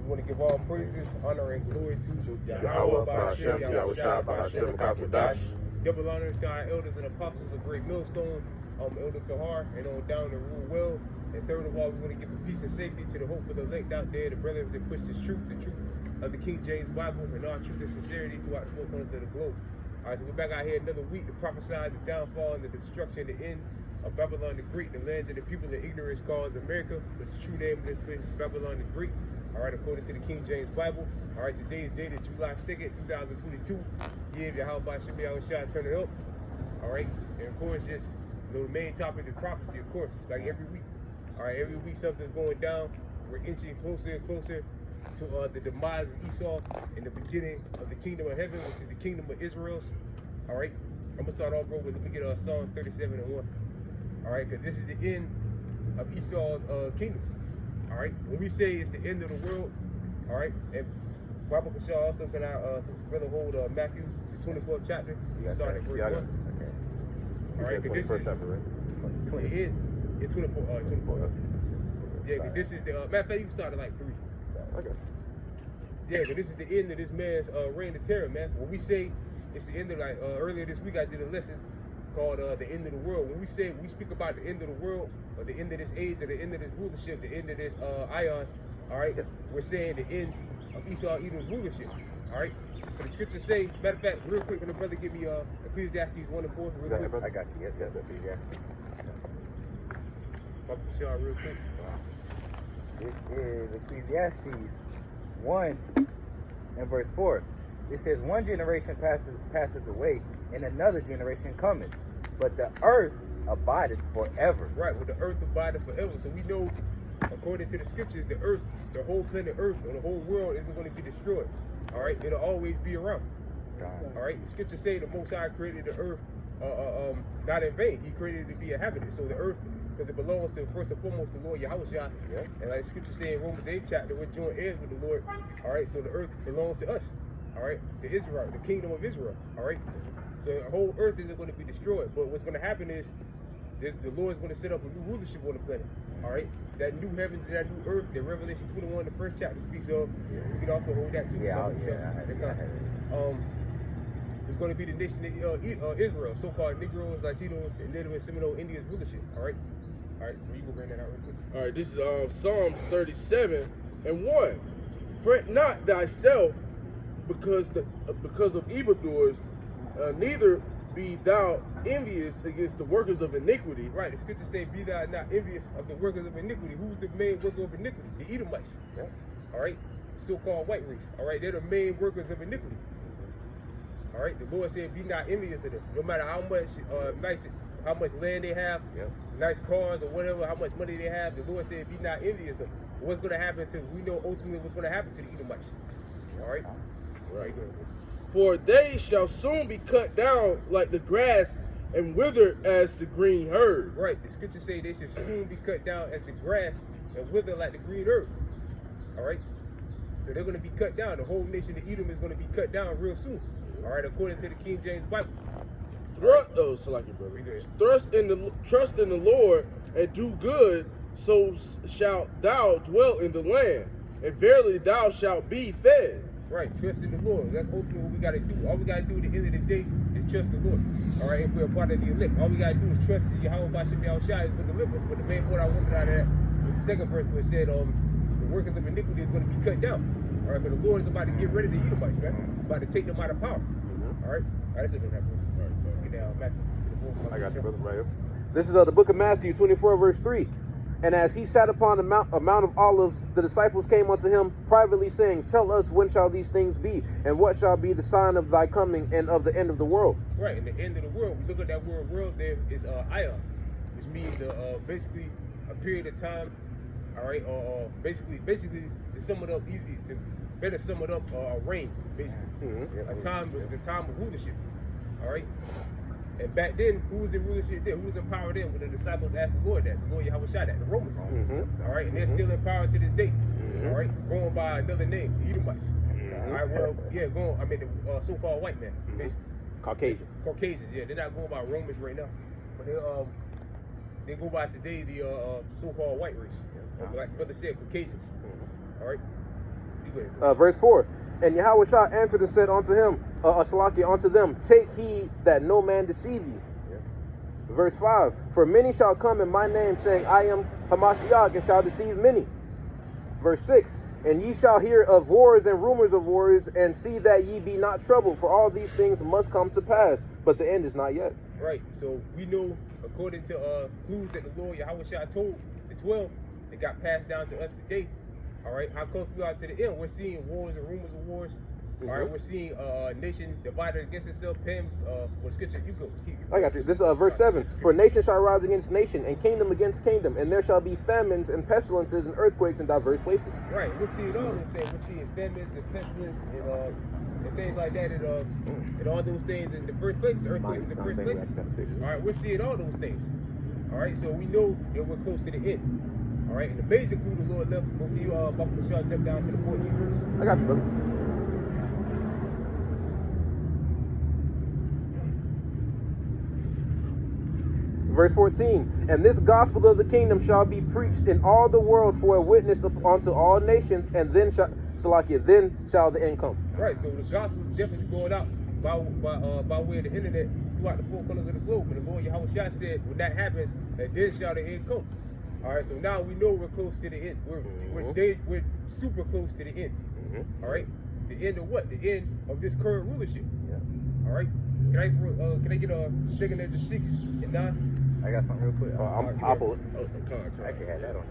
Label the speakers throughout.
Speaker 1: want to give all praises, honor, and glory to
Speaker 2: Yahweh, Ahsh-Rawchaa.
Speaker 1: Double honor to our elders and apostles of Great Millstone, Elder Tahar, and on down to rule well. And third of all, we want to give a peace and safety to the hope for the elect out there, the brothers that push this truth, the truth of the King James Bible, and our truth and sincerity throughout the four corners of the globe. All right, so we're back out here another week to prophesy the downfall and the destruction, the end of Babylon the Great, the land of the people that ignorance calls America, but the true name of this place is Babylon the Great. All right, according to the King James Bible. All right, today's date is July 2nd, 2022. Year of Yahweh should be Ahsh-Rawchaa, turn it up. All right, and of course, just the main topic is prophecy, of course, like every week. All right, every week something's going down. We're inching closer and closer to the demise of Esau and the beginning of the kingdom of heaven, which is the kingdom of Israel. All right, I'm gonna start off, bro, with let me get Psalms 37 and 1. All right, because this is the end of Esau's kingdom. All right, when we say it's the end of the world, all right, and Bible Kasha also can brother hold Matthew, the 24th chapter, starting at verse 1.
Speaker 2: Okay.
Speaker 1: All right, because this is
Speaker 2: chapter, right?
Speaker 1: 20. The end, in 24. 24.
Speaker 2: Okay.
Speaker 1: Yeah, because this is the matter of fact, you started like 3.
Speaker 2: Okay.
Speaker 1: Yeah, but this is the end of this man's reign of terror, man. When we say it's the end of, like earlier this week, I did a lesson called the end of the world. When we speak about the end of the world, or the end of this age, or the end of this rulership, the end of this ion, all right, we're saying the end of Esau Edom's rulership, all right. So the scriptures say, matter of fact, real quick, when the brother give me Ecclesiastes 1 and 4, real quick.
Speaker 2: I got you. Yep, Ecclesiastes.
Speaker 1: Bible Kasha, real quick.
Speaker 3: This is Ecclesiastes 1 and verse 4. It says, one generation passeth away, and another generation cometh, but the earth abideth forever.
Speaker 1: Right, well, the earth abideth forever. So we know, according to the scriptures, the earth, the whole planet Earth, or the whole world isn't going to be destroyed. All right, it'll always be around. All right, the scriptures say the Most High created the earth not in vain. He created it to be inhabited. So the earth, because it belongs to, first and foremost, the Lord Yahweh.
Speaker 3: Yeah.
Speaker 1: And like the scripture say in Romans 8 chapter, we're joint heirs with the Lord. All right, so the earth belongs to us. All right, to Israel, the kingdom of Israel. All right, so the whole earth isn't going to be destroyed. But what's going to happen is the Lord is going to set up a new rulership on the planet. All right, that new heaven, that new earth, that Revelation 21, the first chapter speaks of. We can also hold that too. It's going to be the nation of Israel, so-called Negroes, Latinos, and Native and Seminole Indians rulership. All right, where you gonna bring that out real quick?
Speaker 4: All right, this is Psalms 37 and 1. Fret not thyself because of evildoers, neither be thou envious against the workers of iniquity.
Speaker 1: Right, the scriptures say, be thou not envious of the workers of iniquity. Who's the main worker of iniquity? The Edomites.
Speaker 3: Yeah.
Speaker 1: All right, so-called white race. All right, they're the main workers of iniquity. All right, the Lord said, be not envious of them. No matter how much land they have, nice cars or whatever, how much money they have, the Lord said, be not envious of them. What's going to happen to, we know ultimately what's going to happen to the Edomites. All right? Right.
Speaker 4: For they shall soon be cut down like the grass and wither as the green herb.
Speaker 1: Right, the scriptures say they should soon be cut down as the grass and wither like the green herb. All right? So they're going to be cut down. The whole nation of Edom is going to be cut down real soon. All right, according to the King James Bible.
Speaker 4: Trust in the Lord and do good, so shalt thou dwell in the land, and verily thou shalt be fed.
Speaker 1: Right, trust in the Lord. That's ultimately what we got to do. All we got to do at the end of the day is trust the Lord. All right, if we're a part of the elect, all we got to do is trust that Yahweh should be Ahsh-Rawchaa is going to deliver us. But the main point I wanted out of that was the second verse where it said, the workers of iniquity is going to be cut down. All right, but the Lord is about to get rid of the Edomites, man. About to take them out of power. All right, that's it. All right, get down, Matthew.
Speaker 2: I got you, brother, right here.
Speaker 5: This is the book of Matthew 24, verse 3. And as he sat upon a mount of olives, the disciples came unto him privately, saying, tell us, when shall these things be? And what shall be the sign of thy coming and of the end of the world?
Speaker 1: Right, in the end of the world, we look at that word world there is ion, which means basically a period of time, all right, or basically to sum it up easy, to better sum it up, a reign, basically, the time of rulership, all right. And back then, who was in rulership then? Who was in power then? When the disciples asked the Lord that, the Lord Yahweh shot at the Romans. All right, and they're still in power to this day. All right, going by another name, the Edomites. All right, well, yeah, the so-called white man,
Speaker 5: Caucasians,
Speaker 1: yeah, they're not going by Romans right now, but they go by today the so-called white race. Like brother said, Caucasians. All right, good.
Speaker 5: Verse 4. And Yahweh answered and said unto him, Salakia, unto them, take heed that no man deceive you. Verse 5. For many shall come in my name, saying, I am Hamashiach, and shall deceive many. Verse 6. And ye shall hear of wars and rumors of wars, and see that ye be not troubled, for all these things must come to pass, but the end is not yet.
Speaker 1: Right. So we know, according to clues that the Lord Yahweh told the 12, that got passed down to us today. All right. How close we are to the end? We're seeing wars and rumors of wars. All right. We're seeing a nation divided against itself. Pam, what scripture you go?
Speaker 5: I got you. This is verse 7. For nation shall rise against nation, and kingdom against kingdom, and there shall be famines and pestilences and earthquakes in diverse places.
Speaker 1: Right. We're seeing all those things. We're seeing famines and pestilence and things like that, and all those things in the first place. Earthquakes in the first place. All right. We're seeing all those things. All right. So we know that we're close to the end. All right. And the major clue the Lord left before you, Papa Michelle, jump down to the 14th verse.
Speaker 5: I got you, brother. Verse 14, and this gospel of the kingdom shall be preached in all the world for a witness unto all nations, and then shall the end come.
Speaker 1: Right, so the gospel is definitely going out by way of the internet throughout the four corners of the globe. And the Lord Yahweh said, when that happens, and then shall the end come. All right, so now we know we're close to the end. We're super close to the end. All right, the end of what? The end of this current rulership. All right, can I get a second of the 6 and 9?
Speaker 3: I got something real quick.
Speaker 5: I'll pull it.
Speaker 3: I actually had that on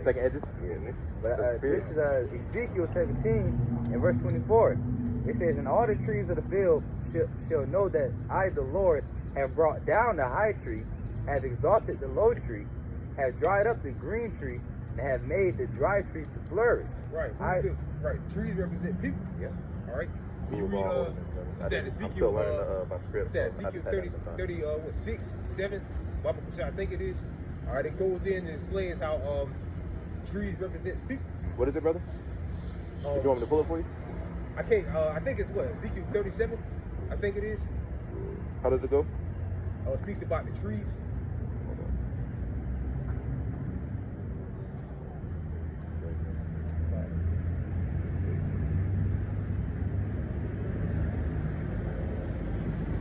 Speaker 5: Second edges?
Speaker 3: Yeah. But this is Ezekiel 17 and verse 24. It says, and all the trees of the field shall know that I, the Lord, have brought down the high tree, have exalted the low tree, have dried up the green tree, and have made the dry tree to flourish.
Speaker 1: Right. Right. Trees represent people.
Speaker 3: Yeah.
Speaker 1: All right.
Speaker 2: I'm still learning my script.
Speaker 1: Ezekiel 30, 6, 7, I think it is. All right, it goes in and explains how trees represent people.
Speaker 5: What is it, brother? You want me to pull it for you?
Speaker 1: I can't. I think it's what, Ezekiel 37. I think it is.
Speaker 5: How does it go?
Speaker 1: It speaks about the trees.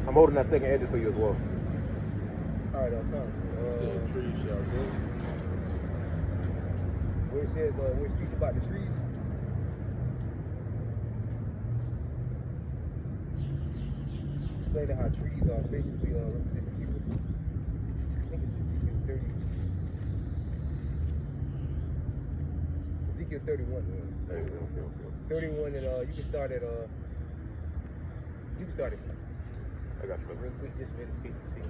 Speaker 5: I'm holding that second edges for you as well.
Speaker 1: All right, I'll come.
Speaker 4: Trees shall grow.
Speaker 1: Where it says, where it speaks about the trees. Explaining how trees are basically representing people. I think it's Ezekiel 31. 31, and you can start at
Speaker 5: I got you, brother.
Speaker 1: real quick, just minute 56.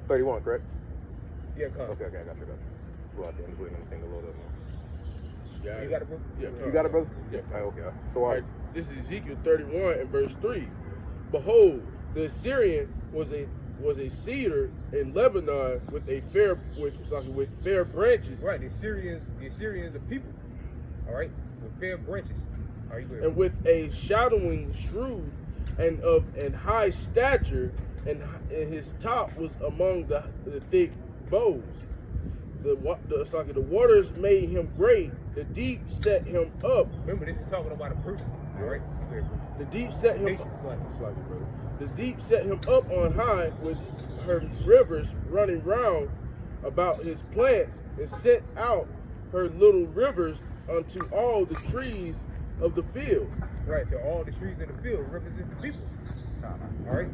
Speaker 5: 31, correct?
Speaker 1: Yeah, come.
Speaker 5: Okay, I got you. So I'm just waiting on this thing to load up now.
Speaker 1: You got it, bro?
Speaker 4: Yeah,
Speaker 5: You got it, brother?
Speaker 4: Yeah.
Speaker 5: Okay. So
Speaker 4: Right. This is Ezekiel 31 and verse 3. Behold, the Assyrian was a cedar in Lebanon with fair branches,
Speaker 1: Right, the Assyrians are people. All right, with fair branches. Are you good?
Speaker 4: and with a shadowing shrewd and high stature, and his top was among the thick boughs. The waters made him great. The deep set him up.
Speaker 1: Remember, this is talking about a person. All right, you good, bro?
Speaker 4: The deep set him
Speaker 1: Nation,
Speaker 4: The deep set him up on high with her rivers running round about his plants, and sent out her little rivers unto all the trees of the field.
Speaker 1: Right, to all the trees in the field represents the people. All right.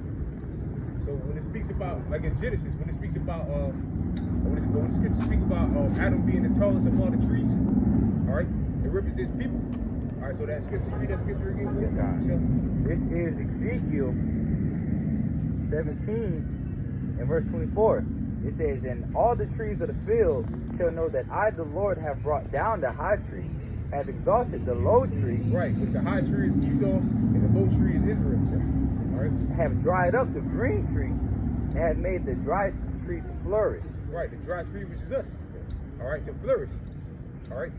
Speaker 1: So when it speaks about, like in Genesis, when it speaks about, when the scripture speaks about Adam being the tallest of all the trees, all right, it represents people. All right, so that scripture, read that scripture again. Sure.
Speaker 3: This is Ezekiel 17 and verse 24. It says, and all the trees of the field shall know that I, the Lord, have brought down the high tree, have exalted the low tree.
Speaker 1: Right, which the high tree is Esau, and the low tree is Israel. All right.
Speaker 3: Have dried up the green tree, and have made the dry tree to flourish.
Speaker 1: Right, the dry tree, which is us. All right, to flourish. All right.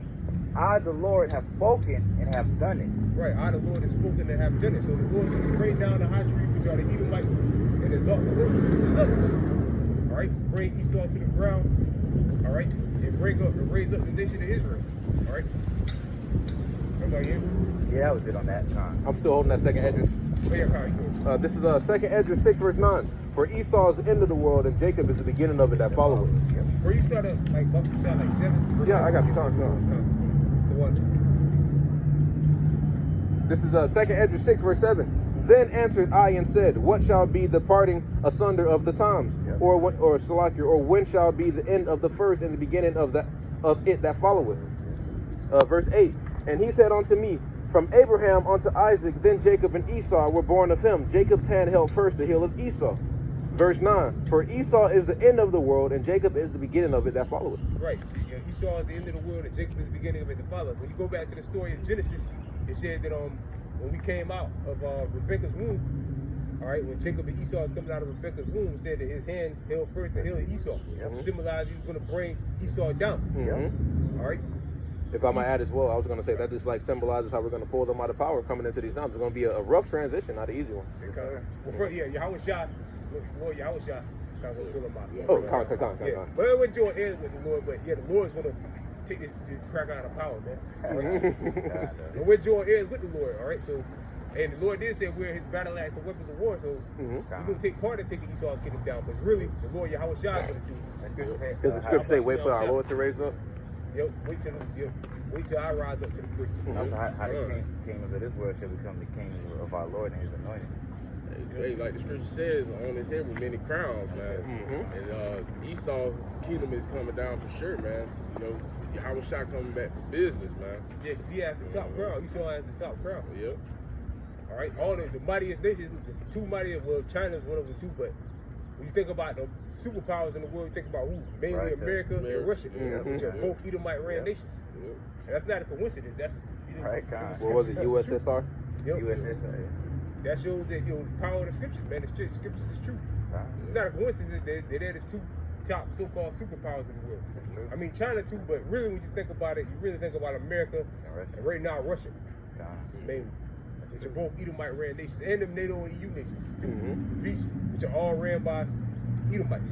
Speaker 3: I, the Lord, have spoken and have done it.
Speaker 1: Right, I, the Lord, has spoken and have done it. So the Lord is going to bring down the high tree, which are the Edomites, and exalt the low tree, which is us. All right. right? Bring Esau to the ground, all right? And raise up the nation of Israel, all right? Everybody in?
Speaker 3: Yeah, that was it on that time.
Speaker 5: I'm still holding that second Esdras.
Speaker 1: Oh, yeah, Kyle, you good.
Speaker 5: This is second Esdras 6 verse 9. For Esau is the end of the world, and Jacob is the beginning of it that followeth.
Speaker 1: Where you started, like, up to sound like 7?
Speaker 5: Yeah, I got you. Come.
Speaker 1: The one.
Speaker 5: This is second Esdras 6 verse 7. Then answered I and said, what shall be the parting asunder of the times?
Speaker 3: Yep.
Speaker 5: Or Salakir, or when shall be the end of the first and the beginning of it that followeth? Verse 8. And he said unto me, from Abraham unto Isaac, then Jacob and Esau were born of him. Jacob's hand held first the heel of Esau. Verse 9. For Esau is the end of the world, and Jacob is the beginning of it that followeth.
Speaker 1: Right. Yeah, Esau is the end of the world, and Jacob is the beginning of it that followeth. When you go back to the story of Genesis, it said that when we came out of Rebekah's womb, all right, when Jacob and Esau was coming out of Rebekah's womb, it said that his hand held first the heel of Esau.
Speaker 3: Yep.
Speaker 1: Symbolized he was going to bring Esau down.
Speaker 5: Mm-hmm.
Speaker 1: All right.
Speaker 5: If I might add as well, I was going to say that just like symbolizes how we're going to pull them out of power coming into these times. It's going to be a rough transition, not an easy one.
Speaker 3: Yes, sir.
Speaker 1: Well, first, yeah, Ahsh-Rawchaa, Lord Ahsh-Rawchaa, kind of pull him out.
Speaker 5: Oh, come
Speaker 1: Yeah,
Speaker 5: on.
Speaker 1: but it went join is with the Lord, but yeah, the Lord's going to take this crack out of power, man. All right? And we're joint heirs with the Lord, all right? So, and the Lord did say we're his battle axe and weapons of war, so we're going to take part in taking Esau's kingdom down, but really, the Lord Ahsh-Rawchaa is going to do it.
Speaker 5: Because the scripture say, wait for our Lord to raise up.
Speaker 1: Yep, wait till I rise up to the brick.
Speaker 3: Also, how the kingdoms of this world shall become the kingdoms of our Lord and his anointed.
Speaker 4: Hey, like the scripture says, on his head with many crowns, man. And Esau's kingdom is coming down for sure, man. You know, Ahsh-Rawchaa coming back for business, man.
Speaker 1: Yeah, because he has the top crown. Esau has the top crown.
Speaker 4: Yep.
Speaker 1: All right, all the mightiest nations, the two mightiest, well, China's one of the two, but when you think about the superpowers in the world, you think about who? Mainly
Speaker 3: Right,
Speaker 1: America and Russia, which are both Edomite ran nations.
Speaker 4: Yep.
Speaker 1: And that's not a coincidence. That's
Speaker 3: Right, God.
Speaker 5: What was it, USSR?
Speaker 1: Yep.
Speaker 3: USSR.
Speaker 1: That shows that the power of the scriptures, man. The scriptures is true. It's not a coincidence that they're the two top so-called superpowers in the world.
Speaker 3: That's true.
Speaker 1: I mean, China too, but really when you think about it, you really think about America and right now Russia,
Speaker 3: God.
Speaker 1: mainly. Which are both Edomite ran nations, and them NATO and EU nations too.
Speaker 5: Mm-hmm.
Speaker 1: The beasts, which are all ran by Edomites.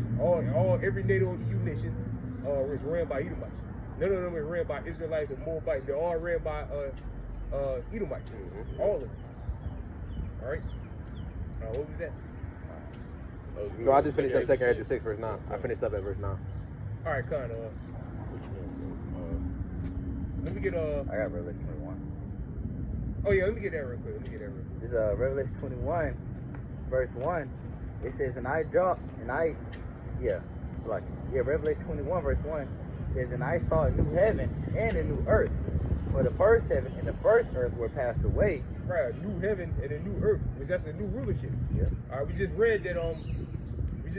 Speaker 1: Every NATO and EU nation is ran by Edomites. None of them is ran by Israelites or Moabites. They're all ran by Edomites. All of them. All right. What was that?
Speaker 5: No, I just finished up second Esdras 6 verse 9. I finished up at verse 9.
Speaker 1: All right, kind of.
Speaker 4: Which one?
Speaker 1: Let me get
Speaker 3: I got Revelation 21.
Speaker 1: Oh yeah, let me get that real quick.
Speaker 3: This is Revelation 21, verse 1. It says, Revelation 21, verse 1 says, and I saw a new heaven and a new earth. For the first heaven and the first earth were passed away.
Speaker 1: Right, a new heaven and a new earth, which that's a new rulership.
Speaker 3: Yeah.
Speaker 1: All right, we just read that. We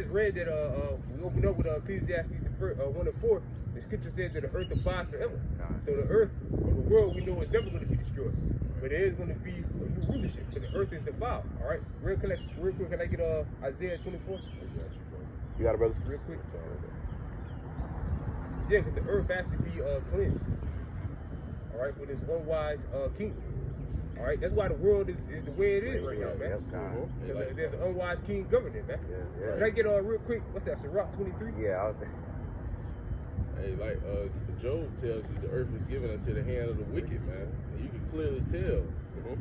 Speaker 1: opened up with Ecclesiastes 1:4. The scripture says that the earth abides forever. So the earth of the world we know is never going to be destroyed, but there is going to be a new rulership. So the earth is defiled. All right, real quick, can I get Isaiah 24?
Speaker 5: You got it, brother?
Speaker 1: Real quick. Yeah, because the earth has to be cleansed. All right, for this one wise king. All right, that's why the world is the way it is right now, man. Because there's an unwise king governing, man.
Speaker 3: Yeah.
Speaker 1: Can I get real quick? What's that? Sirach 23?
Speaker 3: Yeah.
Speaker 4: Hey, like Job tells you, the earth is given unto the hand of the wicked, man. And you can clearly tell.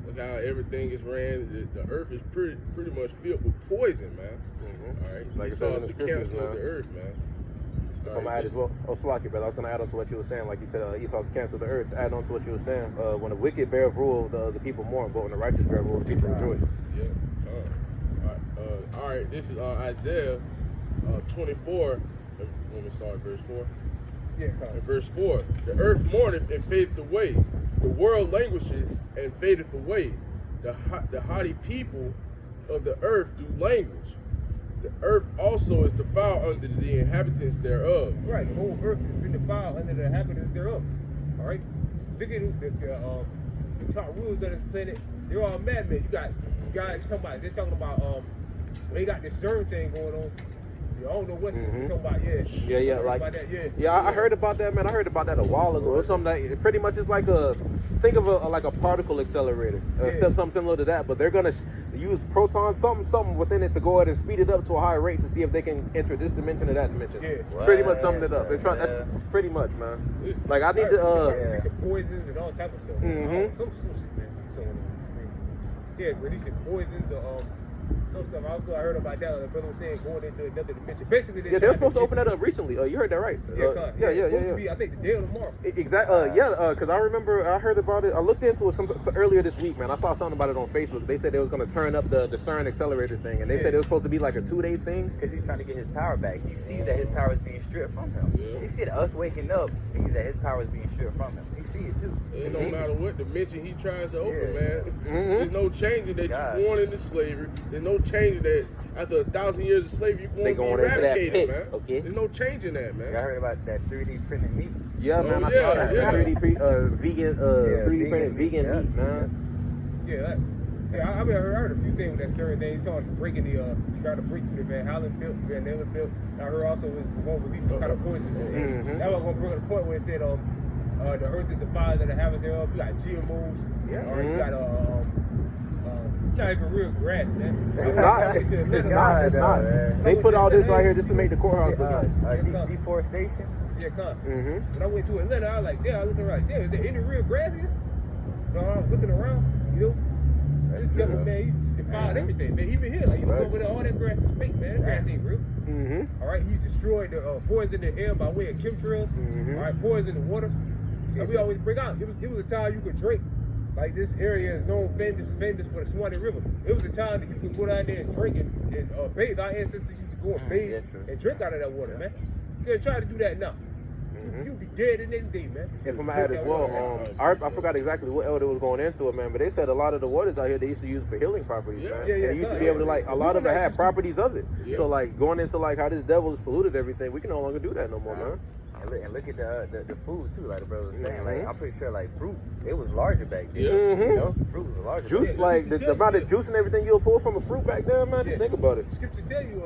Speaker 4: Look how everything is ran. The earth is pretty much filled with poison, man. All right,
Speaker 5: Like
Speaker 4: Esau
Speaker 5: it says in
Speaker 4: is
Speaker 5: the
Speaker 4: the
Speaker 5: scriptures,
Speaker 4: cancer of
Speaker 5: man.
Speaker 4: the earth, man.
Speaker 5: If I might add as well. Oh, Salaki, brother. I was going to add on to what you were saying. Like you said, Esau's cancer of the earth. Add on to what you were saying. When the wicked bear rule, the people mourn. But when the righteous bear rule, the people rejoice.
Speaker 4: Yeah. All right. This is Isaiah 24. Let me start verse 4.
Speaker 1: Yeah,
Speaker 4: In verse 4, the earth mourneth and fadeth away. The world languisheth and fadeth away. The haughty people of the earth do languish. The earth also is defiled under the inhabitants thereof.
Speaker 1: Right, the whole earth has been defiled under the inhabitants thereof. All right? Look at the top rulers of this planet. They're all madmen. You got guys talking about, they got this CERN thing going on. I don't know what you're talking about. Yeah.
Speaker 5: Yeah,
Speaker 1: I heard
Speaker 5: like
Speaker 1: about that,
Speaker 5: yeah, I heard about that, man. I heard about that a while ago. It's something that pretty much is like think of like a particle accelerator, something similar to that. But they're gonna use protons, something within it to go ahead and speed it up to a higher rate to see if they can enter this dimension or that dimension.
Speaker 1: Yeah.
Speaker 5: Pretty much summing it up. They're trying. That's pretty much, man. Like I need to.
Speaker 1: Releasing poisons and all type of stuff. Some shit, man. Yeah, releasing poisons or some stuff. Also, I heard about that. The brother was saying going into another dimension. Basically,
Speaker 5: they're supposed to open that up recently. You heard that right?
Speaker 1: Yeah. I think the day or tomorrow.
Speaker 5: Exactly. Because I remember I heard about it. I looked into it earlier this week, man. I saw something about it on Facebook. They said they was going to turn up the CERN accelerator thing, and they said it was supposed to be like a 2-day thing.
Speaker 3: Because he's trying to get his power back. He sees that his power is being stripped from him. Yeah. He see us waking up, means that his power is being stripped from him. He see it too.
Speaker 4: And no matter what dimension he tries to open, man, there's no changing that you're born into slavery. There's no changing that after 1,000 years of slavery, you're going to be eradicated, man.
Speaker 3: Okay.
Speaker 4: There's no changing that, man.
Speaker 3: Y'all heard about that 3D printed meat?
Speaker 5: Yeah, man. I saw that. 3D vegan, 3D printed vegan meat, man.
Speaker 1: I heard a few things with that certain thing. He's talking breaking trying to break through the Van Halen built, Van Halen built. I heard also it was going to release some kind of poisons. That was going to bring up the point where it said the earth is the father that happens thereof. You got GMOs. Or you got not even real grass, man.
Speaker 5: It's not. They put all this right here just to make the courthouse look nice.
Speaker 3: Deforestation?
Speaker 1: Yeah, when I went to Atlanta, I was like, I was looking around, is there any real grass here? I was looking around, this government, man, he defiled everything, man. Even here, like, you look over there, all that grass is fake, man. That grass ain't real. All right, he's destroyed the poison the air by way of chemtrails. All right, poison the water. And we always bring out, it was a time you could drink. Like this area is known famous for the Swanee River. It was a time that you could go down there and drink and bathe. Our ancestors used to go and bathe and drink out of that water, man. You can't try to do that now. You'll be dead the next day, man.
Speaker 5: And from my add as well, I forgot exactly what elder was going into it, man, but they said a lot of the waters out here they used to use for healing properties, man. They used to be able to a lot of it had properties of it. So like going into how this devil has polluted everything, we can no longer do that no more, man.
Speaker 3: And look at the food too, like the brother was saying. Like I'm pretty sure fruit, it was larger back then. Fruit was larger.
Speaker 5: Juice, the amount of juice and everything you'll pull from a fruit back then, man. Just think about it.
Speaker 1: Scriptures tell you,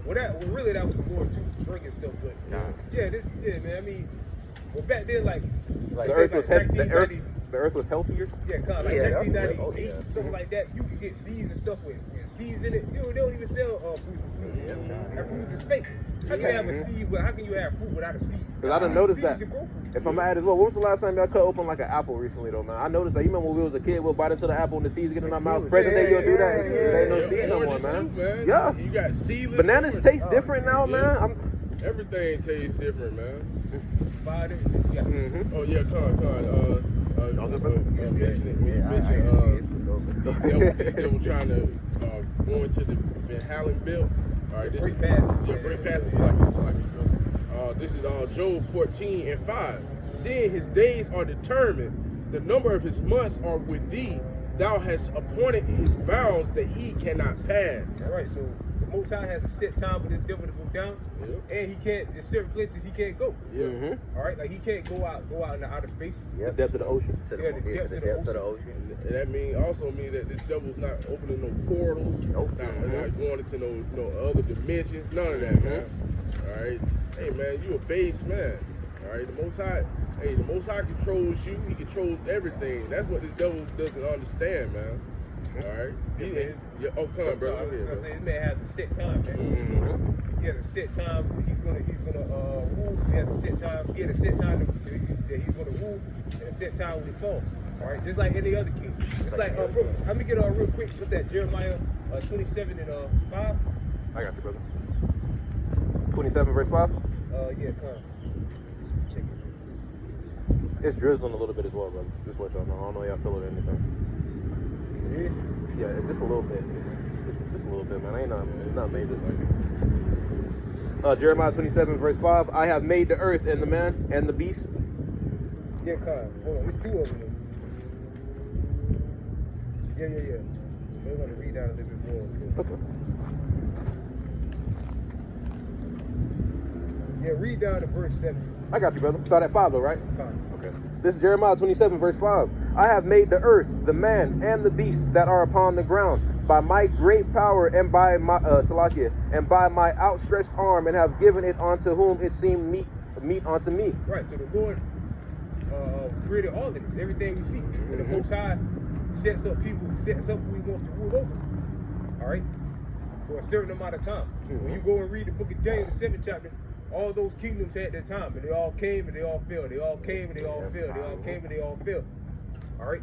Speaker 1: really that was more to drinking stuff, but man. I mean, back then,
Speaker 5: the earth was healthy. The earth was healthier.
Speaker 1: Yeah, kind of 1998, something like that. You could get seeds and stuff with seeds in it. They don't even sell fruit with seeds. That fruit is fake. How can you have a seed? How can you have fruit without a seed?
Speaker 5: Because I done noticed that. If I'm mad as well, when was the last time y'all cut open like an apple recently though, man? I noticed that. You remember when we was a kid, we'll bite into the apple and the seeds get in our mouth. Present day, you'll do that. There ain't no seed no more, man. Yeah.
Speaker 4: You got seedless.
Speaker 5: Bananas taste different now, man.
Speaker 4: Everything tastes different, man.
Speaker 1: Oh
Speaker 4: yeah, they were trying to go into the Van Halen bill. All right, this
Speaker 1: break
Speaker 4: past this is Job 14:5. Seeing his days are determined, the number of his months are with thee. Thou hast appointed his bounds that he cannot pass.
Speaker 1: All right, so the Most High has a set time for this devil to go down, and he can't. There's certain places he can't go. All right, like he can't go out into outer space.
Speaker 5: The depths of the ocean.
Speaker 3: To the depths of the ocean.
Speaker 4: And that also means that this devil's not opening no portals. Not going into no other dimensions. None of that, man. All right. Hey, man, you a base man. All right. The Most High controls you. He controls everything. That's what this devil doesn't understand, man. All right. Come on, bro.
Speaker 1: This man has a set time, man. He has a set time. He's gonna rule. He has a set time. He had a set time that he's gonna rule, and a set time when he falls. All right, just like any other king. It's like, bro, let me get real quick. What's that? Jeremiah 27 and 5.
Speaker 5: I got you, brother. 27 verse 5.
Speaker 1: Yeah, come. Check it.
Speaker 5: It's drizzling a little bit as well, brother. Just what y'all know. I don't know y'all feel it or anything. Yeah, just a little bit. Just a little bit, man. Ain't not major. Jeremiah 27 verse 5. I have made the earth and the man and the beast.
Speaker 1: Yeah, come. Hold on, it's two of them. Yeah. We're gonna read down a little bit more.
Speaker 5: Okay.
Speaker 1: Yeah, read down to verse 7.
Speaker 5: I got you, brother. Start at 5 though, right?
Speaker 1: Okay.
Speaker 5: This is Jeremiah 27 verse 5. I have made the earth, the man, and the beast that are upon the ground, by my great power and by my Salakia, and by my outstretched arm, and have given it unto whom it seemed meet unto me.
Speaker 1: Right, so the Lord created all of this, everything we see. And the Most High sets up people, sets up who he wants to rule over. All right? For a certain amount of time. When you go and read the book of Daniel, the 7th chapter, all those kingdoms had their time, and they all came and they all fell. They all came and they all fell. They all came and they all fell. All right?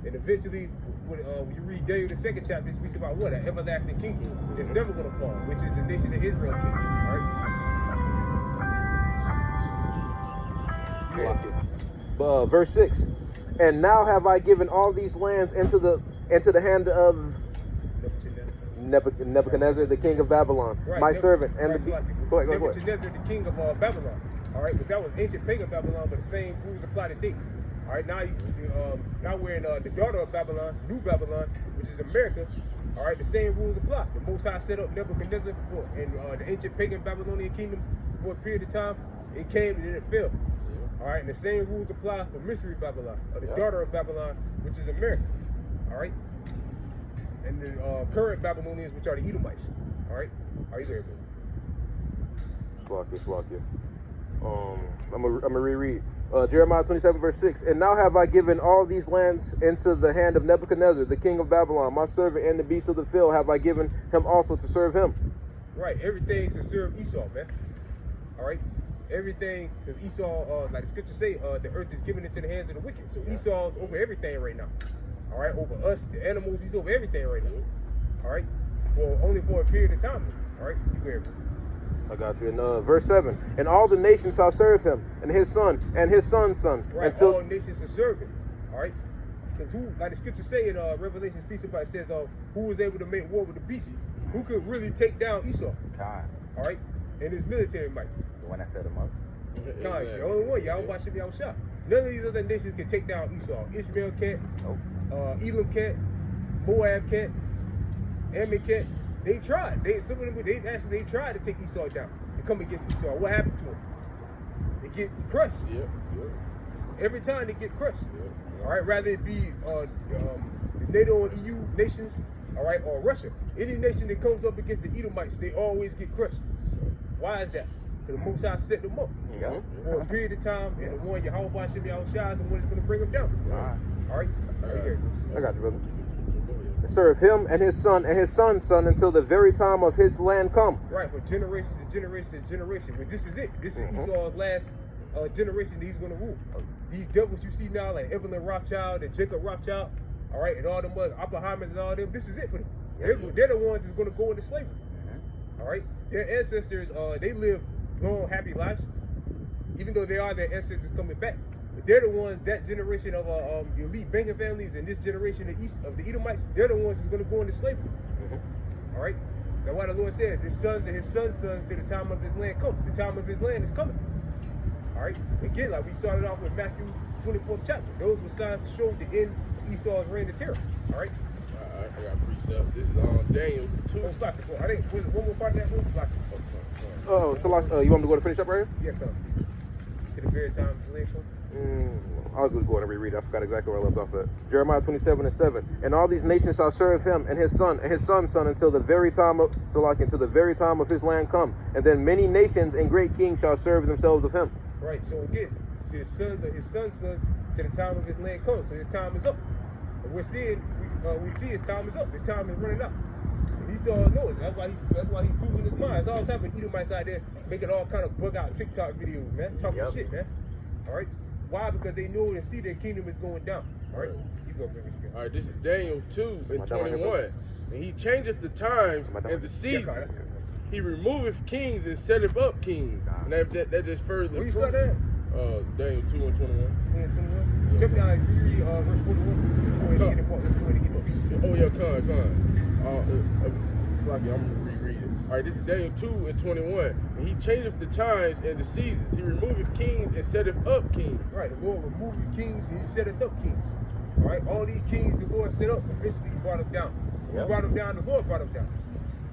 Speaker 1: And eventually, when you read Daniel, the 2nd chapter, it speaks about what? An everlasting kingdom that's never going to fall, which is the nation of Israel. All right?
Speaker 5: Verse 6. And now have I given all these lands into the hand of Nebuchadnezzar, the king of Babylon,
Speaker 1: Right,
Speaker 5: my servant, and
Speaker 1: right,
Speaker 5: go ahead.
Speaker 1: Nebuchadnezzar, the king of Babylon. All right, but that was ancient pagan Babylon, but the same rules apply today. All right, now we're in the daughter of Babylon, New Babylon, which is America. All right, the same rules apply. The Most High set up Nebuchadnezzar in the ancient pagan Babylonian kingdom for a period of time. It came and then it fell. All right, and the same rules apply for Mystery Babylon, or the daughter of Babylon, which is America. All right, and the current Babylonians, which are the Edomites. All right, are you there, bro?
Speaker 5: Slakia. I'm gonna reread. Jeremiah 27 verse 6. And now have I given all these lands into the hand of Nebuchadnezzar, the king of Babylon, my servant, and the beasts of the field have I given him also to serve him.
Speaker 1: Right, everything's to serve Esau, man. All right, everything, because Esau, like the scriptures say, the earth is given into the hands of the wicked. So Esau's over everything right now. All right, over us, the animals, he's over everything right now. All right, well, only for a period of time. All right, you go ahead.
Speaker 5: I got you. In verse 7, and all the nations shall serve him, and his son, and his son's son.
Speaker 1: Right,
Speaker 5: until
Speaker 1: all nations are serving. All right, because who, like the scriptures say in Revelation, speaks about, it says, who was able to make war with the beast? Who could really take down Esau?
Speaker 3: Khan,
Speaker 1: All right, and his military might.
Speaker 3: the one that set him up.
Speaker 1: Khan, the only one, Ahsh-Rawchaa. None of these other nations can take down Esau. Ishmael can't. Elam can't. Moab can't. Ammon can't. They tried. Some of them they tried to take Esau down, to come against Esau. What happens to them? They get crushed. Every time they get crushed. All right, rather it be the NATO and EU nations, all right, or Russia. Any nation that comes up against the Edomites, they always get crushed. Why is that? Because the Most High set them up for a period of time, and the one Ahsh-Rawchaa is the one that's going to bring them down. All right, right here.
Speaker 5: I got you, brother. Serve him and his son's son until the very time of his land come.
Speaker 1: Right, for generation to generation to generation. But this is it. This is Esau's last generation that he's going to rule. These devils you see now, like Evelyn Rothschild and Jacob Rothschild, all right, and all them other Oppenheimers and all them, this is it for them. They're the ones that's going to go into slavery. All right, their ancestors, they live long, happy lives, even though they are their ancestors coming back. But they're the ones, that generation of the elite banking families and this generation of the Edomites, they're the ones that's going to go into slavery. All right? That's why the Lord said, his sons and his sons' sons till the time of his land comes. The time of his land is coming. All right? Again, like we started off with Matthew 24th chapter. Those were signs to show the end of Esau's reign of terror. All right?
Speaker 4: I got precept. This is Daniel 2.
Speaker 1: Oh, stop it. I think, one more part of that one? Stop it.
Speaker 5: So you want me to go to finish up right here?
Speaker 1: Yes, sir. To the very time of his land comes.
Speaker 5: I'll just go ahead and reread it. I forgot exactly where I left off at. Jeremiah 27 and 7. And all these nations shall serve him and his son's son until the very time of until the very time of his land come. And then many nations and great kings shall serve themselves of him.
Speaker 1: Right. So again, his sons or his son's sons till the time of his land comes. So his time is up. And we see his time is up. His time is running out. And Esau knows it. That's why he's proving his mind. There's all type of Edomites out there making all kind of bug out TikTok videos, man. Talking shit, man. All right. Why? Because they know and see their kingdom is going down. All right. You go, baby.
Speaker 4: All right. This is Daniel 2 and 21. And he changeth the times and the seasons. He removeth kings and setteth up kings. And that just further.
Speaker 1: Where you start at?
Speaker 4: Daniel 2 and 21.
Speaker 1: 2 and 21. Jump down and read verse 41. Let's go ahead and get the part. Let's go ahead and get the piece.
Speaker 4: Oh yeah, come. It's like I'm gonna reread it. All right, this is Daniel 2 and 21. And he changeth the times and the seasons. He removeth kings and setteth up kings.
Speaker 1: Right, the Lord removed the kings and he setteth up kings. All right, all these kings the Lord set up, eventually he brought them down. Who brought them down? The Lord brought them down.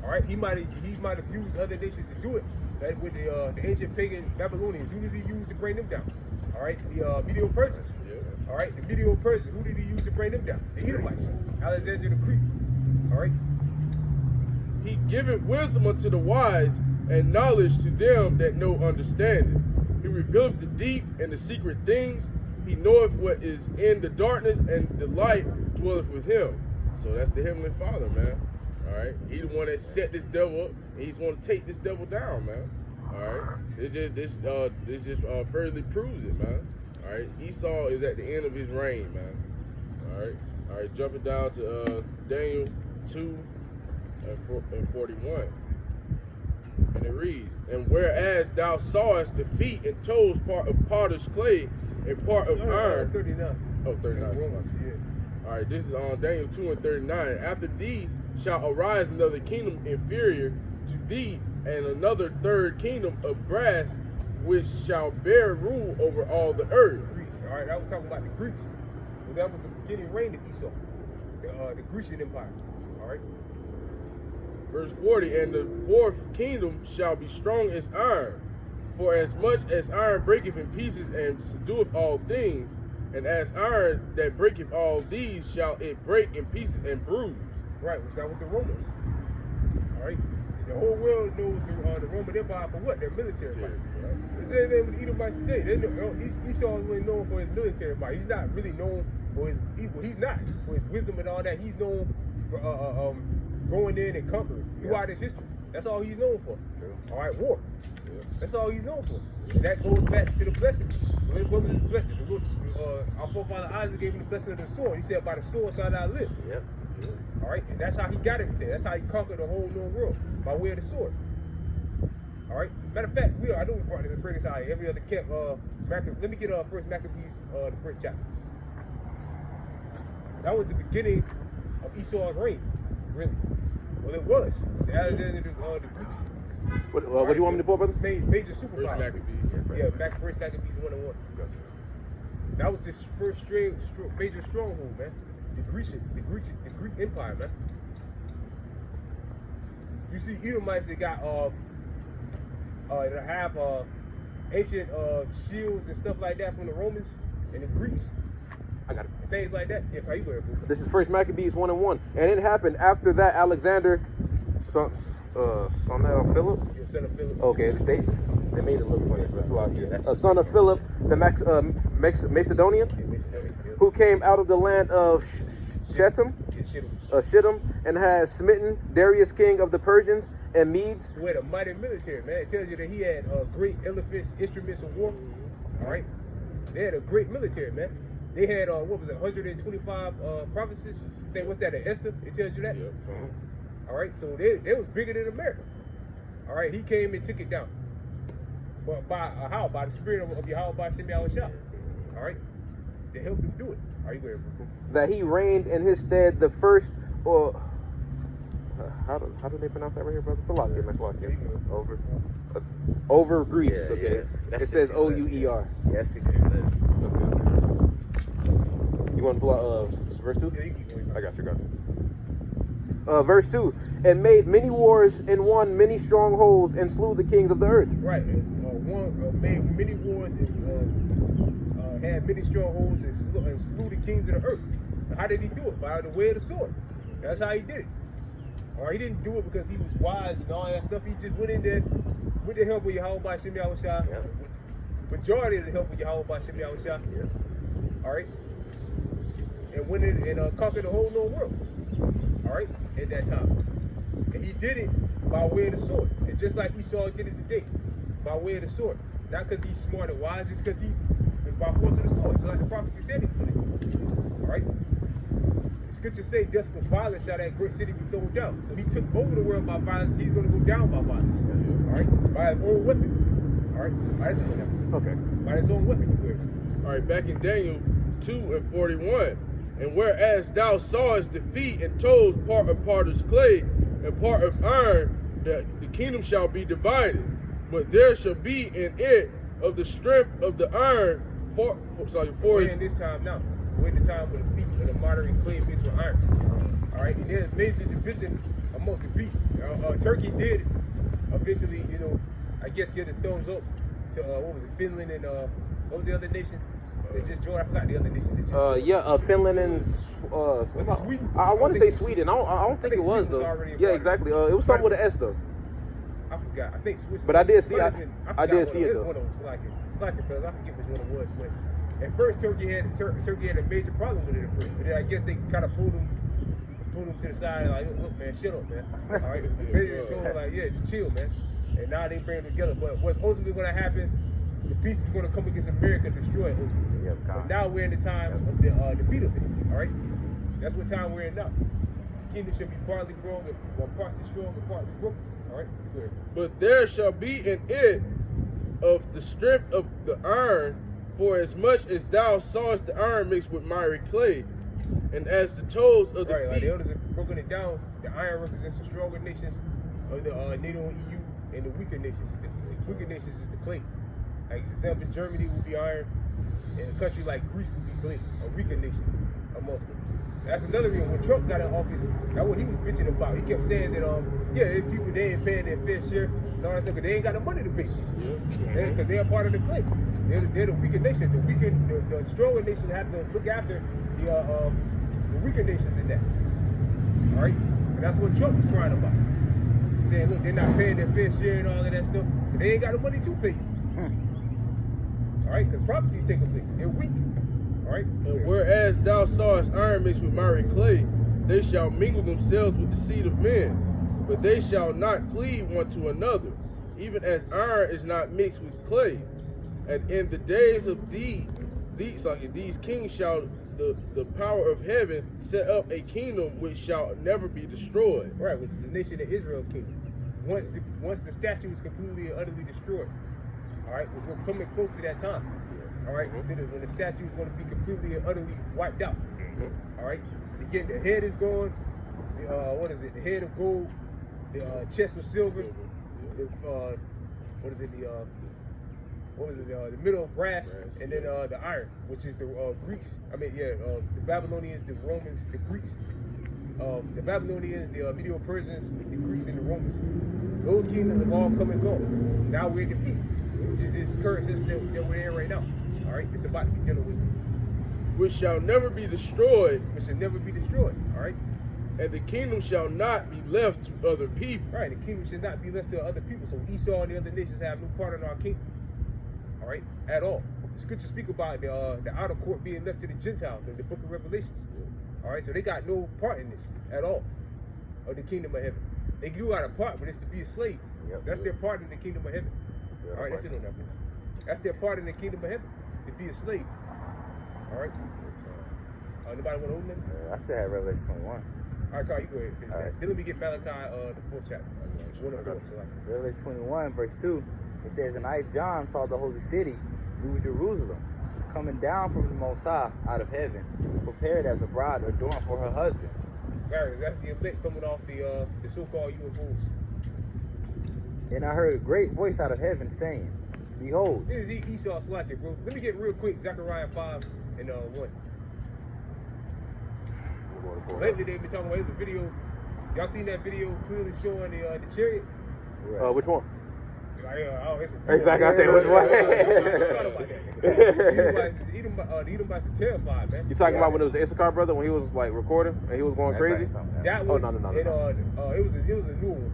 Speaker 1: All right, he might have used other nations to do it. Like with the ancient pagan Babylonians, who did he use to bring them down? All right, the Medio Persians. All right, the Medio Persians, who did he use to bring them down? The Edomites, Alexander the Great. All right,
Speaker 4: He giveth wisdom unto the wise, and knowledge to them that know understanding. He revealeth the deep and the secret things. He knoweth what is in the darkness, and the light dwelleth with him. So that's the Heavenly Father, man. All right, he the one that set this devil up, and he's going to take this devil down, man. All right, this just further proves it, man. All right, Esau is at the end of his reign, man. All right, jumping down to Daniel 2 and 41. And it reads, and whereas thou sawest the feet and toes part of potter's clay and part of iron.
Speaker 1: 39.
Speaker 4: Oh, 39.
Speaker 1: Yeah.
Speaker 4: All right, this is on Daniel 2 and 39. After thee shall arise another kingdom inferior to thee, and another third kingdom of brass, which shall bear rule over all the earth.
Speaker 1: Greece. All right, I was talking about the Greeks. Well, that was the beginning reign of Esau, the Grecian Empire. All right.
Speaker 4: Verse 40, and the fourth kingdom shall be strong as iron, for as much as iron breaketh in pieces and subdueth all things, and as iron that breaketh all these shall it break in pieces and bruise.
Speaker 1: Right, which that was the Romans. All right. The whole world knows the Roman Empire for what? Their military might. Right? It's the same thing with the Edomites today. They know, Esau is really known for his military might. He's not really known for his evil. He's not for his wisdom and all that. He's known for going in and conquering throughout his history. That's all he's known for.
Speaker 3: True.
Speaker 1: All right, war. That's all he's known for. And that goes back to the blessing. What was his blessing? Our forefather Isaac gave him the blessing of the sword. He said, by the sword shall thou live.
Speaker 3: Yep.
Speaker 1: All right, and that's how he got everything. That's how he conquered the whole known world, by way of the sword. All right. Matter of fact, I know we brought this and bring this out every other camp. Let me get first Maccabees, the first chapter. That was the beginning of Esau's reign, really. Well, it was. The Alexander the Greeks.
Speaker 5: What do you want me to pull, brother?
Speaker 1: Major
Speaker 4: First
Speaker 1: superpower.
Speaker 4: Maccabees.
Speaker 1: Yeah, first Maccabees 1:1. That was his first major stronghold, man. The Greek Empire, man. You see Edomites that got that have ancient shields and stuff like that from the Romans and the Greeks.
Speaker 5: I got it.
Speaker 1: And things like that. Yeah, how you wear it, bro?
Speaker 5: This is First Maccabees 1:1, and it happened after that Alexander, son of Philip.
Speaker 1: Your son of Philip.
Speaker 5: Okay, they made it look funny. That's why.
Speaker 3: That's
Speaker 5: Son of Philip, the Macedonian, who came out of the land of Shittim, and has smitten Darius, king of the Persians and Medes.
Speaker 1: Who had a mighty military, man. It tells you that he had great elephants, instruments of war. All right, they had a great military, man. They had 125 provinces. What's that? An Esther? It tells you that.
Speaker 4: Yep.
Speaker 1: All right, so they was bigger than America. All right, he came and took it down. But by how? By the spirit of Yahweh Ahsh-Rawchaa. All right, they helped him do it. Are you with me?
Speaker 5: That he reigned in his stead the first, or how do they pronounce that right here, brother? Salakia, man, Salakia. Over Greece.
Speaker 3: Yeah,
Speaker 5: Okay,
Speaker 3: yeah.
Speaker 5: it says O-U-E-R.
Speaker 3: Yeah, 611.
Speaker 5: You want to pull out verse 2?
Speaker 1: Yeah, you keep going.
Speaker 5: I got you. Verse 2, and made many wars and won many strongholds and slew the kings of the earth.
Speaker 1: Right, made many wars and had many strongholds and slew the kings of the earth. And how did he do it? By the way of the sword. That's how he did it. Or he didn't do it because he was wise and all that stuff. He just went in there with the help of Yahweh Ahsh-Rawchaa.
Speaker 3: Yeah.
Speaker 1: Majority of the help of Yahweh Ahsh-Rawchaa.
Speaker 3: Yeah.
Speaker 1: All right, and went in and conquered the whole known world. All right, at that time, and he did it by way of the sword. And just like Esau did it today, by way of the sword. Not because he's smart and wise, just because he was by force of the sword. Just like the prophecy said he would. All right. The scriptures say, "Just with violence shall that great city be thrown down." So he took over the world by violence. He's going to go down by violence. All right, by his own weapon. All right, by his own weapon.
Speaker 5: Okay.
Speaker 1: By his own weapon.
Speaker 4: All right, back in Daniel 2 and 41. And whereas thou sawest the feet and toes part of potter's clay and part of iron, the kingdom shall be divided. But there shall be in it of the strength of the iron
Speaker 1: We're in this time now. We're in the time where the feet of the modern clay mixed with iron. All right, and there's major division amongst the beasts. Turkey did eventually, I guess, get the thumbs up to Finland and what was the other nation? They just joined. I forgot the other nation.
Speaker 5: Finland and
Speaker 1: Was it Sweden?
Speaker 5: I want to say Sweden. I don't think it was
Speaker 1: Sweden was
Speaker 5: though.
Speaker 1: already
Speaker 5: Yeah,
Speaker 1: invited.
Speaker 5: exactly. It was something with an S though.
Speaker 1: I forgot. I think Swiss.
Speaker 5: But I did see-
Speaker 1: might
Speaker 5: I-
Speaker 1: have been-
Speaker 5: I
Speaker 1: forgot
Speaker 5: did
Speaker 1: one
Speaker 5: see
Speaker 1: of
Speaker 5: it,
Speaker 1: them.
Speaker 5: though.
Speaker 1: One of them, Slacker, because I forget which one it was. But at first, Turkey had a major problem with it at first. But then I guess they kind of pulled them to the side and like, look, man, shut up, man. All right, basically told them like, yeah, just chill, man. And now they bring them together. But what's ultimately going to happen? The peace is going to come against America and destroy it. Ultimately.
Speaker 3: Yep,
Speaker 1: But now we're in the time of the defeat of it. All right, that's what time we're in now. Kingdom should be partly grown, and partly strong, and partly broken. All right, go ahead.
Speaker 4: But there shall be in it of the strength of the iron, for as much as thou sawest the iron mixed with miry clay, and as the toes of the
Speaker 1: Right, like
Speaker 4: feet.
Speaker 1: the elders have broken it down. The iron represents the stronger nations of the NATO and EU, and the weaker nations. The weaker nations is the clay. Like example, Germany would be iron, and a country like Greece would be clay, a weaker nation amongst them. That's another reason when Trump got in office, that's what he was bitching about. He kept saying that if people they ain't paying their fair share and all that stuff, 'cause they ain't got the money to pay. Because they're part of the clay. They're the weaker nation. The stronger nation have to look after the weaker nations in that. All right, and that's what Trump was crying about. Saying, look, they're not paying their fair share and all of that stuff. And they ain't got the money to pay. All right, because prophecies taking place. They're weak. All right.
Speaker 4: And whereas thou sawest iron mixed with miry clay, they shall mingle themselves with the seed of men, but they shall not cleave one to another, even as iron is not mixed with clay. And in the days of these kings shall the power of heaven set up a kingdom which shall never be destroyed.
Speaker 1: Right, which is the nation of Israel's kingdom. Once the statue is completely and utterly destroyed. All right, which we're coming close to that time. All right, when the statue is going to be completely and utterly wiped out. All right, again, the head is gone. The head of gold, the chest of silver. The middle of brass, and then the iron, which is the Greeks. The Babylonians, the Romans, the Greeks. The Babylonians, the Medieval Persians, the Greeks, and the Romans. Those kingdoms have all come and gone. Now we're in defeat, which is this curse that we're in right now. All right, it's about to be dealt with.
Speaker 4: Which shall never be destroyed,
Speaker 1: Which should never be destroyed. All right.
Speaker 4: and the kingdom shall not be left to other people.
Speaker 1: Right, the kingdom should not be left to other people. So Esau and the other nations have no part in our kingdom. All right, at all. The scriptures speak about the outer court being left to the Gentiles in the book of Revelations. All right, so they got no part in this at all of the kingdom of heaven. They do got a part, but it's to be a slave. That's their part in the kingdom of heaven. All right, that's it on that one. That's their part in the kingdom of heaven, to be a slave. All right. Anybody want to open it?
Speaker 3: I still have Revelation 21.
Speaker 1: All right, Carl, you go ahead and finish
Speaker 3: All
Speaker 1: that.
Speaker 3: right.
Speaker 1: Then let me get Malachi, the fourth chapter. One of four, so like.
Speaker 3: Revelation 21, verse 2, it says, And I, John, saw the holy city, New Jerusalem, coming down from the Most High out of heaven, prepared as a bride adorned for her husband.
Speaker 1: Right, that's the effect coming off the so-called UFOs.
Speaker 3: And I heard a great voice out of heaven saying, Behold,
Speaker 1: This is Esau slacking, bro. Let me get real quick, Zechariah 5 and 1. Lately they've been talking about, there's a video, y'all seen that video clearly showing the chariot?
Speaker 5: Which one?
Speaker 1: It's
Speaker 5: Exactly, I said which one.
Speaker 1: The Edomites are terrified, man.
Speaker 5: You talking about when it was the Issachar brother when he was like recording and he was going crazy?
Speaker 1: That
Speaker 5: Oh,
Speaker 1: one,
Speaker 5: no.
Speaker 1: and, it was a new one.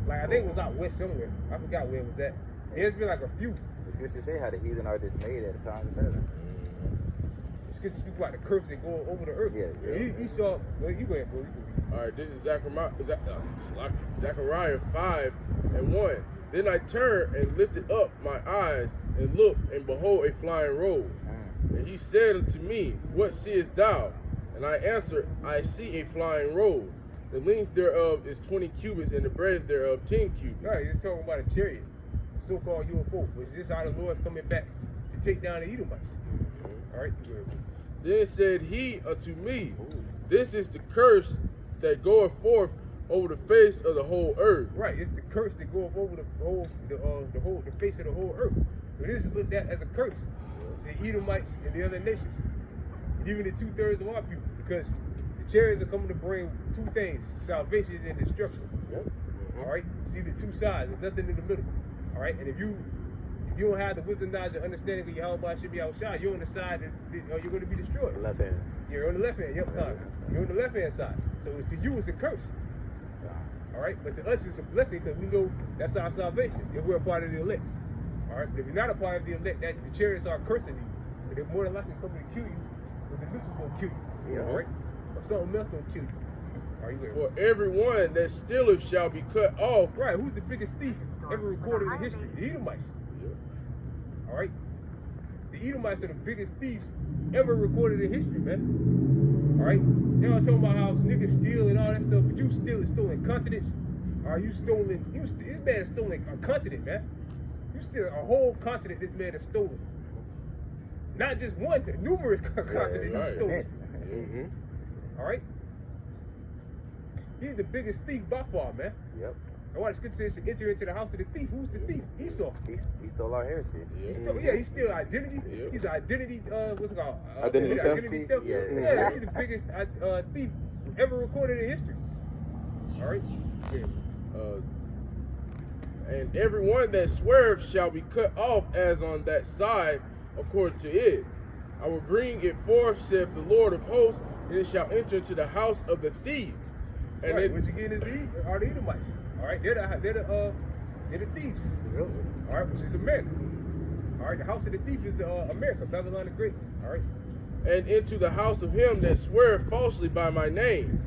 Speaker 1: Like I think it was out west somewhere. I forgot where it was at. There's been like a few.
Speaker 3: the scriptures say how the heathen are dismayed at the sound of heaven.
Speaker 1: The scriptures speak about the curse that go over the earth.
Speaker 3: Yeah.
Speaker 1: Esau, well, you go ahead, bro.
Speaker 4: All right, this is Zechariah 5 and 1. Then I turned and lifted up my eyes and looked, and behold, a flying roll. And he said unto me, What seest thou? And I answered, I see a flying roll. The length thereof is 20 cubits, and the breadth thereof 10 cubits.
Speaker 1: All right, he's talking about a chariot, a so-called UFO. Was this how the Lord coming back to take down the Edomites? All right, you go ahead.
Speaker 4: Then said he unto me, This is the curse that goeth forth over the face of the whole earth.
Speaker 1: Right, it's the curse that goes over the face of the whole earth. So this is looked at as a curse to the Edomites and the other nations, and even the 2/3 of our people, because the chariots are coming to bring two things: salvation and destruction. All right, see the two sides. There's nothing in the middle. All right, and if you if you don't have the wisdom, knowledge, and understanding of Yahweh should be outside, you're on the side that you're going to be destroyed.
Speaker 2: Left hand.
Speaker 1: You're on the left hand. Yep. You're on the left hand side. So to you, it's a curse. All right, but to us, it's a blessing because we know that's our salvation. If we're a part of the elect. All right, but if you're not a part of the elect, that the chariots are cursing you. But they're more than likely coming to kill you. But the missiles gonna kill you.
Speaker 3: Yeah.
Speaker 1: All right, or something else gonna kill you. Are you
Speaker 4: For everyone that stealeth shall be cut off.
Speaker 1: right? Who's the biggest thief ever recorded in history? The Edomites. All right, the Edomites are the biggest thieves ever recorded in history, man. All right, y'all talking about how niggas steal and all that stuff, but you steal and stolen continents. Are you stolen? This man has stolen a continent, man. You steal a whole continent. This man has stolen. Not just one, numerous continents
Speaker 4: right.
Speaker 1: he's stolen.
Speaker 3: Mm-hmm.
Speaker 1: All right, he's the biggest thief by far, man.
Speaker 3: Yep.
Speaker 1: And why the scripture says to enter into the house of the thief? Who's the thief? Esau.
Speaker 3: He stole our heritage.
Speaker 1: He stole, yeah, he's still identity.
Speaker 4: Yep.
Speaker 1: He's identity. What's it called?
Speaker 5: Identity theft?
Speaker 1: Identity theft.
Speaker 3: Yeah.
Speaker 1: Yeah, he's the biggest thief ever recorded in history. All right. Yeah.
Speaker 4: And everyone that swerves shall be cut off as on that side, according to it. I will bring it forth, saith the Lord of hosts, and it shall enter into the house of the thieves. And
Speaker 1: right,
Speaker 4: it,
Speaker 1: which again is are the Edomites. All right, they're the thieves. All right, which is America. All right, the house of the thief is America, Babylon the Great. All right.
Speaker 4: and into the house of him that sweareth falsely by my name.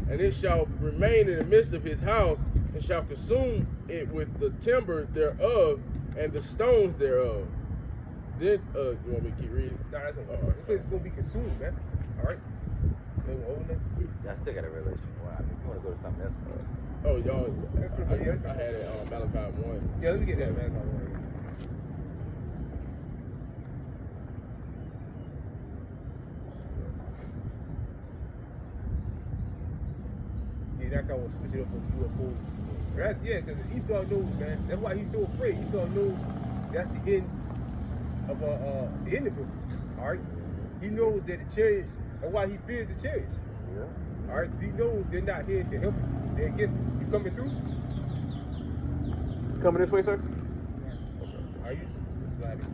Speaker 4: And it shall remain in the midst of his house, and shall consume it with the timber thereof and the stones thereof. Then, you want me to keep reading?
Speaker 1: Nah, that's okay. This place is gonna be consumed, man. All right.
Speaker 3: I still got a revelation. Well, I mean, you want to go to something else?
Speaker 4: Oh, y'all, I had it on Malachi 1.
Speaker 1: Yeah, let me get that, man. Yeah, that guy will switch it up on UFOs. That's, yeah, because Esau knows, man. That's why he's so afraid. Esau knows that's the end of the end of him. All right. He knows that the chariots. That's why he fears the chariots.
Speaker 3: Yeah.
Speaker 1: All right, because he knows they're not here to help him. They're against him. You coming through?
Speaker 5: Coming this way, sir?
Speaker 1: Are you sliding?